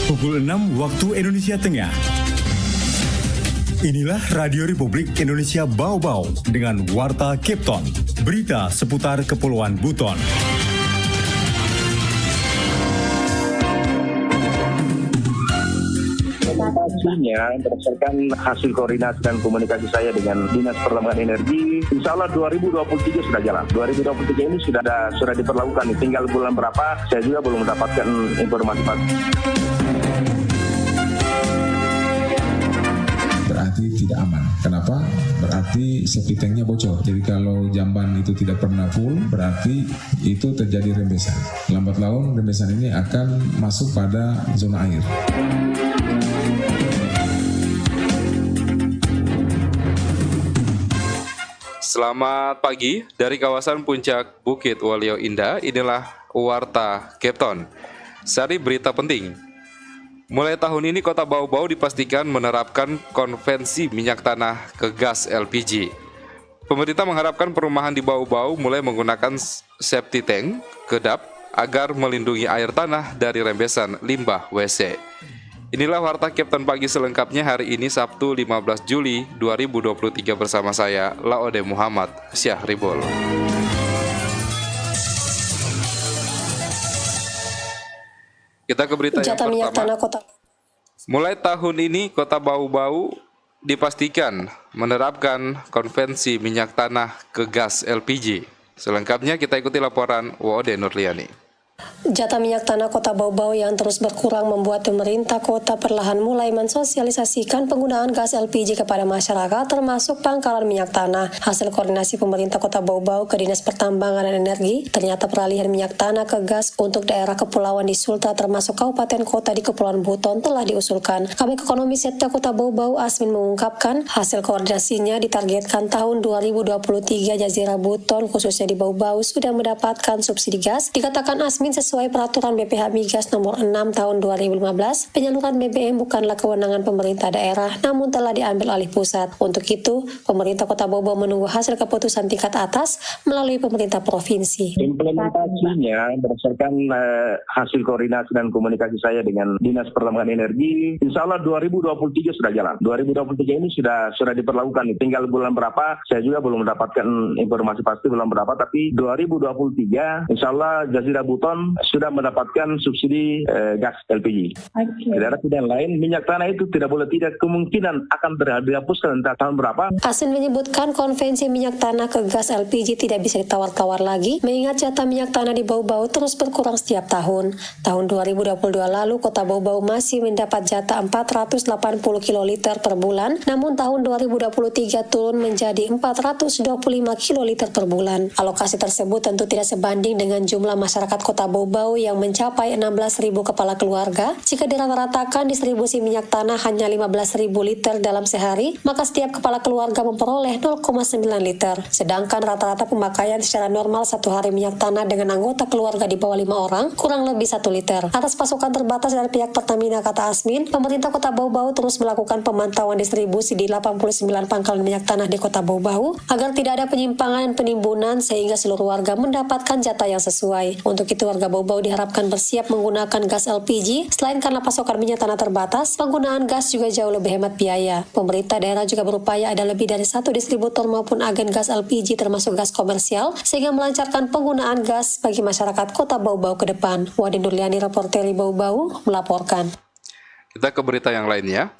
Pukul 6 waktu Indonesia Tengah. Inilah Radio Republik Indonesia Bau-Bau dengan Warta Kepton. Berita seputar Kepulauan Buton. Pastinya berdasarkan hasil koordinasi dan komunikasi saya dengan Dinas Pertambangan Energi, insya Allah 2023 sudah jalan. 2023 ini sudah diperlakukan. Tinggal bulan berapa, saya juga belum mendapatkan informasi pasti. Berarti tidak aman. Kenapa? Berarti safety tanknya bocor. Jadi kalau jamban itu tidak pernah full, berarti itu terjadi rembesan. Lambat laun rembesan ini akan masuk pada zona air. Selamat pagi dari kawasan Puncak Bukit Waluyo Indah. Inilah Warta Kepton. Sari berita penting. Mulai tahun ini Kota Bau-Bau dipastikan menerapkan konvensi minyak tanah ke gas LPG. Pemerintah mengharapkan perumahan di Bau-Bau mulai menggunakan safety tank, kedap, agar melindungi air tanah dari rembesan limbah WC. Inilah Warta Kepton pagi selengkapnya hari ini Sabtu 15 Juli 2023 bersama saya, Laode Muhammad Syahribul. Kita ke berita yang pertama. Mulai tahun ini Kota Bau-Bau dipastikan menerapkan konvensi minyak tanah ke gas LPG. Selengkapnya kita ikuti laporan Wode Nurliani. Jatah minyak tanah Kota Bau-Bau yang terus berkurang membuat pemerintah kota perlahan mulai mensosialisasikan penggunaan gas LPG kepada masyarakat termasuk pangkalan minyak tanah. Hasil koordinasi pemerintah Kota Bau-Bau ke Dinas Pertambangan dan Energi, ternyata peralihan minyak tanah ke gas untuk daerah kepulauan di Sultra termasuk kabupaten kota di Kepulauan Buton telah diusulkan. Kabid Ekonomi Setda Kota Bau-Bau Asmin mengungkapkan hasil koordinasinya ditargetkan tahun 2023 Jazirah Buton khususnya di Bau-Bau sudah mendapatkan subsidi gas. Dikatakan Asmin sesuai peraturan BPH Migas nomor 6 tahun 2015, penyaluran BBM bukanlah kewenangan pemerintah daerah, namun telah diambil alih pusat. Untuk itu, pemerintah Kota Bau-Bau menunggu hasil keputusan tingkat atas melalui pemerintah provinsi. Implementasinya berdasarkan hasil koordinasi dan komunikasi saya dengan Dinas Pertambangan Energi, insya Allah 2023 sudah jalan. 2023 ini sudah diperlakukan. Tinggal bulan berapa, saya juga belum mendapatkan informasi pasti bulan berapa, tapi 2023 insya Allah Jazirah Buton sudah mendapatkan subsidi gas LPG. Tidak ada lain, minyak tanah itu tidak kemungkinan akan dihapuskan entah tahun berapa. Asmin menyebutkan konvensi minyak tanah ke gas LPG tidak bisa ditawar-tawar lagi, mengingat jatah minyak tanah di Bau-Bau terus berkurang setiap tahun. Tahun 2022 lalu, Kota Bau-Bau masih mendapat jatah 480 kiloliter per bulan, namun tahun 2023 turun menjadi 425 kiloliter per bulan. Alokasi tersebut tentu tidak sebanding dengan jumlah masyarakat Kota Bau-Bau yang mencapai 16.000 kepala keluarga. Jika dirata-ratakan distribusi minyak tanah hanya 15.000 liter dalam sehari, maka setiap kepala keluarga memperoleh 0,9 liter. Sedangkan rata-rata pemakaian secara normal satu hari minyak tanah dengan anggota keluarga di bawah 5 orang kurang lebih 1 liter. Atas pasokan terbatas dari pihak Pertamina, kata Asmin, pemerintah Kota Bau-Bau terus melakukan pemantauan distribusi di 89 pangkalan minyak tanah di Kota Bau-Bau agar tidak ada penyimpangan dan penimbunan sehingga seluruh warga mendapatkan jatah yang sesuai. Untuk itu warga Bau-Bau diharapkan bersiap menggunakan gas LPG. Selain karena pasokan minyak tanah terbatas, penggunaan gas juga jauh lebih hemat biaya. Pemerintah daerah juga berupaya ada lebih dari satu distributor maupun agen gas LPG termasuk gas komersial sehingga melancarkan penggunaan gas bagi masyarakat Kota Bau-Bau ke depan. Wadi Nurliani, reporteri Bau-Bau, melaporkan. Kita ke berita yang lainnya.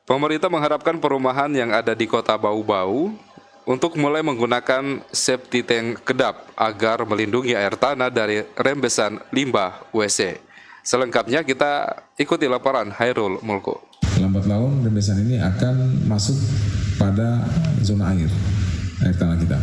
Pemerintah mengharapkan perumahan yang ada di Kota Bau-Bau untuk mulai menggunakan safety tank kedap agar melindungi air tanah dari rembesan limbah WC. Selengkapnya kita ikuti laporan Hairul Mulko. Lambat laun rembesan ini akan masuk pada zona air tanah kita.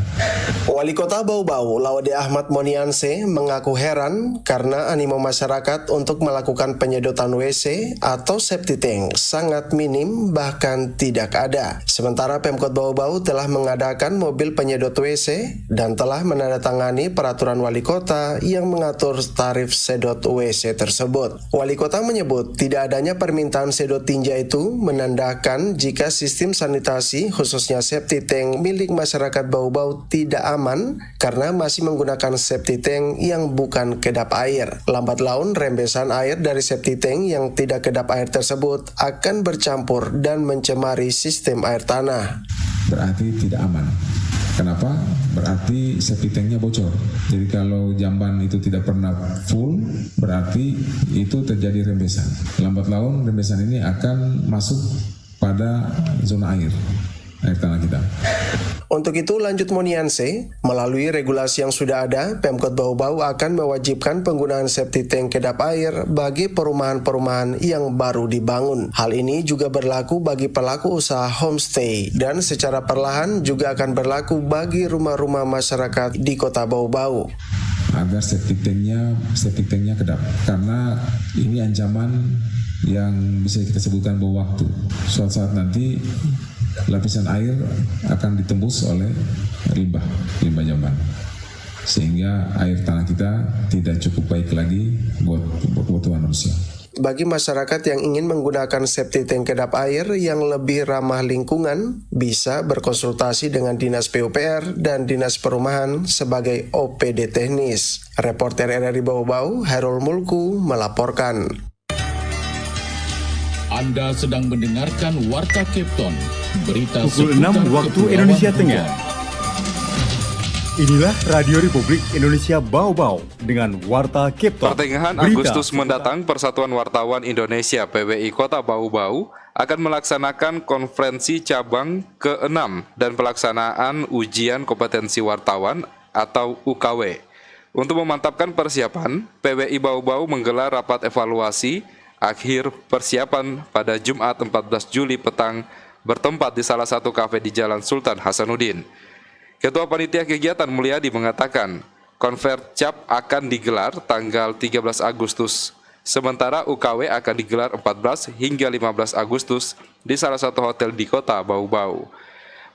Wali Kota Bau-Bau, Laude Ahmad Monianse, mengaku heran karena animo masyarakat untuk melakukan penyedotan WC atau safety tank sangat minim bahkan tidak ada. Sementara Pemkot Bau-Bau telah mengadakan mobil penyedot WC dan telah menandatangani peraturan wali kota yang mengatur tarif sedot WC tersebut. Wali kota menyebut tidak adanya permintaan sedot tinja itu menandakan jika sistem sanitasi khususnya safety tank milik masyarakat masyarakat Bau-Bau tidak aman karena masih menggunakan septic tank yang bukan kedap air. Lambat laun, rembesan air dari septic tank yang tidak kedap air tersebut akan bercampur dan mencemari sistem air tanah. Berarti tidak aman. Kenapa? Berarti septic tanknya bocor. Jadi kalau jamban itu tidak pernah full, berarti itu terjadi rembesan. Lambat laun rembesan ini akan masuk pada zona air tanah kita. Untuk itu, lanjut Monianse, melalui regulasi yang sudah ada, Pemkot Bau-Bau akan mewajibkan penggunaan septic tank kedap air bagi perumahan-perumahan yang baru dibangun. Hal ini juga berlaku bagi pelaku usaha homestay dan secara perlahan juga akan berlaku bagi rumah-rumah masyarakat di Kota Bau-Bau. Agar septic tanknya kedap, karena ini ancaman yang bisa kita sebutkan bahwa waktu suatu saat nanti lapisan air akan ditembus oleh limbah jamban, sehingga air tanah kita tidak cukup baik lagi buat kebutuhan manusia. Bagi masyarakat yang ingin menggunakan septic tank kedap air yang lebih ramah lingkungan, bisa berkonsultasi dengan Dinas PUPR dan Dinas Perumahan sebagai OPD teknis. Reporter RRI Bau-Bau, Hairul Mulku, melaporkan. Anda sedang mendengarkan Warta Kepton, berita Pukul seputar 6 waktu Kepulauan Indonesia Riau. Tengah. Inilah Radio Republik Indonesia Bau-Bau dengan Warta Kepton. Pertengahan Berita Agustus mendatang, Persatuan Wartawan Indonesia PWI Kota Bau-Bau akan melaksanakan konferensi cabang ke-6 dan pelaksanaan ujian kompetensi wartawan atau UKW. Untuk memantapkan persiapan, PWI Bau-Bau menggelar rapat evaluasi akhir persiapan pada Jumat 14 Juli petang bertempat di salah satu kafe di Jalan Sultan Hasanuddin. Ketua Panitia Kegiatan Mulyadi mengatakan, Konvercap akan digelar tanggal 13 Agustus, sementara UKW akan digelar 14 hingga 15 Agustus di salah satu hotel di Kota Bau-Bau.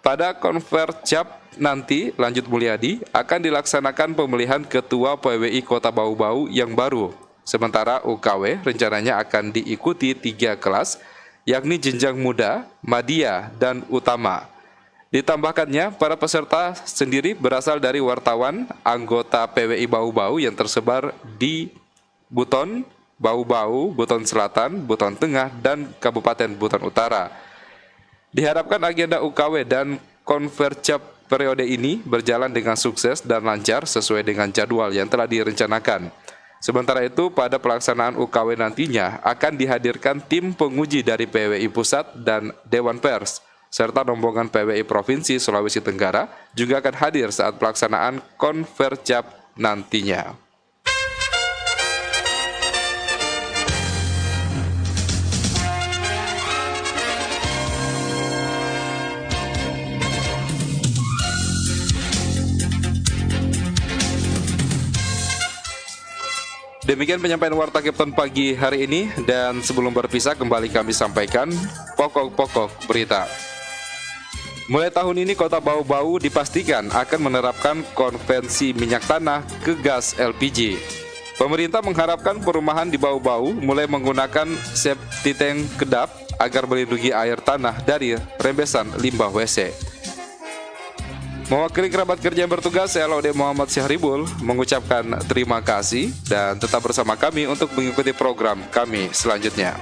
Pada Konvercap nanti, lanjut Mulyadi, akan dilaksanakan pemilihan Ketua PWI Kota Bau-Bau yang baru. Sementara UKW rencananya akan diikuti 3 kelas, yakni jenjang muda, madya, dan utama. Ditambahkannya, para peserta sendiri berasal dari wartawan anggota PWI Bau-Bau yang tersebar di Buton, Bau-Bau, Buton Selatan, Buton Tengah, dan Kabupaten Buton Utara. Diharapkan agenda UKW dan Konvercap periode ini berjalan dengan sukses dan lancar sesuai dengan jadwal yang telah direncanakan. Sementara itu, pada pelaksanaan UKW nantinya akan dihadirkan tim penguji dari PWI Pusat dan Dewan Pers, serta rombongan PWI Provinsi Sulawesi Tenggara juga akan hadir saat pelaksanaan Konvercap nantinya. Demikian penyampaian Warta Kepton pagi hari ini, dan sebelum berpisah kembali kami sampaikan pokok-pokok berita. Mulai tahun ini Kota Bau-Bau dipastikan akan menerapkan konvensi minyak tanah ke gas LPG. Pemerintah mengharapkan perumahan di Bau-Bau mulai menggunakan septic tank kedap agar melindungi air tanah dari rembesan limbah WC. Mewakili kerabat kerja yang bertugas, saya Laude Muhammad Syahribul mengucapkan terima kasih dan tetap bersama kami untuk mengikuti program kami selanjutnya.